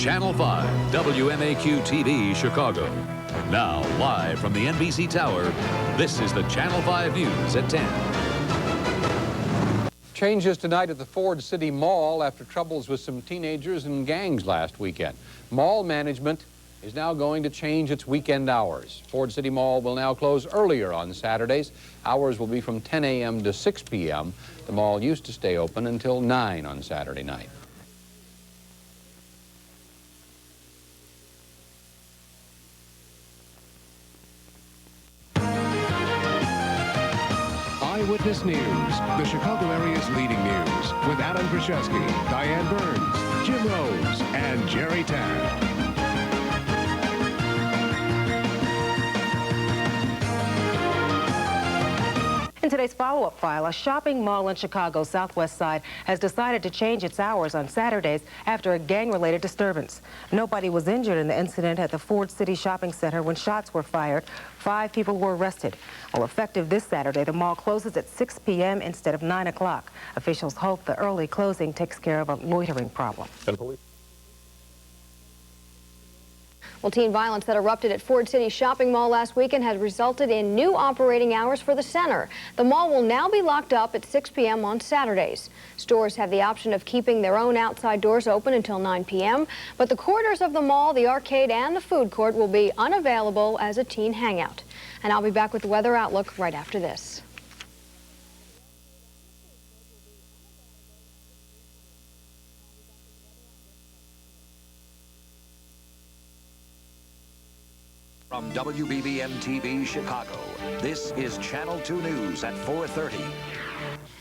Channel 5, WMAQ-TV, Chicago. Now, live from the NBC Tower, this is the Channel 5 News at 10. Changes tonight at the Ford City Mall after troubles with some teenagers and gangs last weekend. Mall management is now going to change its weekend hours. Ford City Mall will now close earlier on Saturdays. Hours will be from 10 a.m. to 6 p.m. The mall used to stay open until 9 on Saturday night. Eyewitness News, the Chicago area's leading news, with Adam Kraszewski, Diane Burns, Jim Rose, and Jerry Taft. In today's follow-up file, a shopping mall in Chicago's southwest side has decided to change its hours on Saturdays after a gang-related disturbance. Nobody was injured in the incident at the Ford City Shopping Center when shots were fired. 5 people were arrested. Well, effective this Saturday, the mall closes at 6 p.m. instead of 9 o'clock. Officials hope the early closing takes care of a loitering problem. Well, teen violence that erupted at Ford City Shopping Mall last weekend has resulted in new operating hours for the center. The mall will now be locked up at 6 p.m. on Saturdays. Stores have the option of keeping their own outside doors open until 9 p.m., but the corridors of the mall, the arcade, and the food court will be unavailable as a teen hangout. And I'll be back with the weather outlook right after this. From WBBM-TV Chicago, this is Channel 2 News at 4:30.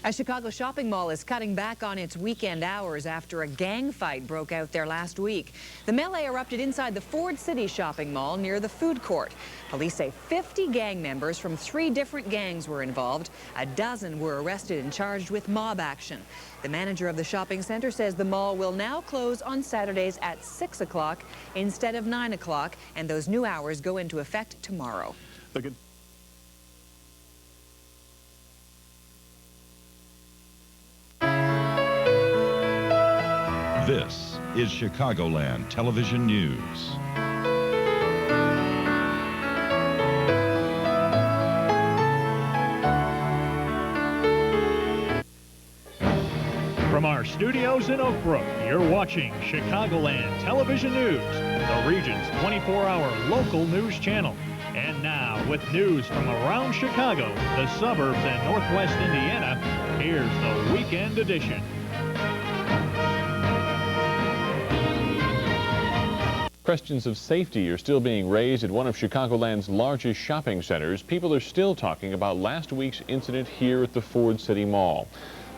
A Chicago shopping mall is cutting back on its weekend hours after a gang fight broke out there last week. The melee erupted inside the Ford City shopping mall near the food court. Police say 50 gang members from 3 different gangs were involved. A dozen were arrested and charged with mob action. The manager of the shopping center says the mall will now close on Saturdays at 6 o'clock instead of 9 o'clock, and those new hours go into effect tomorrow. This is Chicagoland Television News. From our studios in Oak Brook, you're watching Chicagoland Television News, the region's 24-hour local news channel. And now, with news from around Chicago, the suburbs, and Northwest Indiana, here's the Weekend Edition. Questions of safety are still being raised at one of Chicagoland's largest shopping centers. People are still talking about last week's incident here at the Ford City Mall.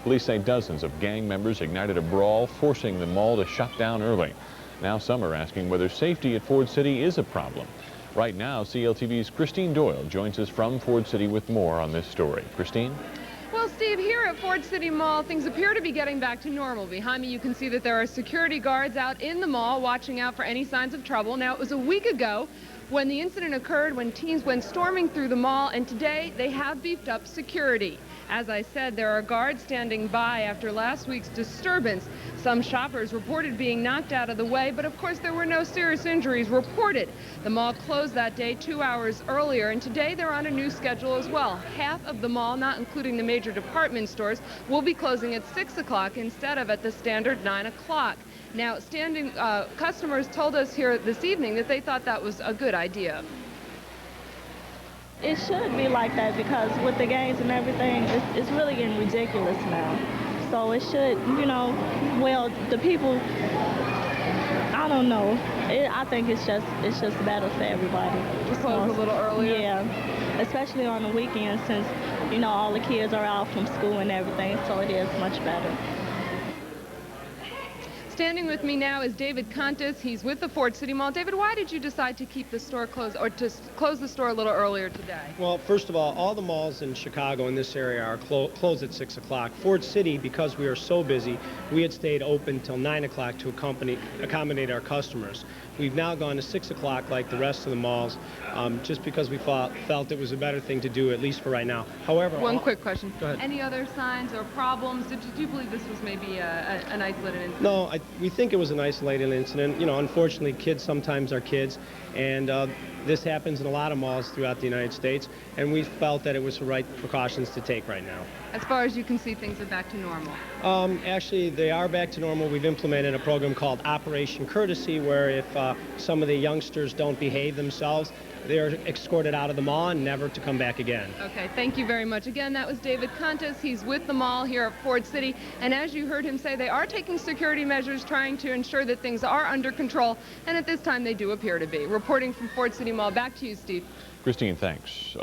Police say dozens of gang members ignited a brawl, forcing the mall to shut down early. Now some are asking whether safety at Ford City is a problem. Right now, CLTV's Christine Doyle joins us from Ford City with more on this story. Christine? Well, Steve, here at Ford City Mall, things appear to be getting back to normal. Behind me, you can see that there are security guards out in the mall watching out for any signs of trouble. Now, it was a week ago when the incident occurred, when teens went storming through the mall, and today they have beefed up security. As I said, there are guards standing by after last week's disturbance. Some shoppers reported being knocked out of the way, but of course there were no serious injuries reported. The mall closed that day 2 hours earlier, and today they're on a new schedule as well. Half of the mall, not including the major department stores, will be closing at 6 o'clock instead of at the standard 9 o'clock. Now, customers told us here this evening that they thought that was a good idea. It should be like that because with the gangs and everything, it's really getting ridiculous now. So it should, you know, well, the people, I don't know. I think it's just better for everybody. Just close a little earlier? Yeah, especially on the weekends since, you know, all the kids are out from school and everything, so it is much better. Standing with me now is David Contis. He's with the Ford City Mall. David, why did you decide to keep the store closed, or to close the store a little earlier today? Well, first of all the malls in Chicago in this area are closed at 6 o'clock. Ford City, because we are so busy, we had stayed open till 9 o'clock to accommodate our customers. We've now gone to 6 o'clock like the rest of the malls, just because we felt it was a better thing to do, at least for right now. However, one quick question. Go ahead. Any other signs or problems? Did you believe this was maybe an isolated incident? No, we think it was an isolated incident. You know, unfortunately, kids sometimes are kids, and this happens in a lot of malls throughout the United States, and we felt that it was the right precautions to take right now. As far as you can see, things are back to normal. Actually, they are back to normal. We've implemented a program called Operation Courtesy, where if some of the youngsters don't behave themselves, they're escorted out of the mall and never to come back again. Okay, thank you very much. Again, that was David Contis. He's with the mall here at Ford City, and as you heard him say, they are taking security measures, trying to ensure that things are under control, and at this time they do appear to be. Reporting from Ford City Mall, back to you, Steve. Christine, thanks.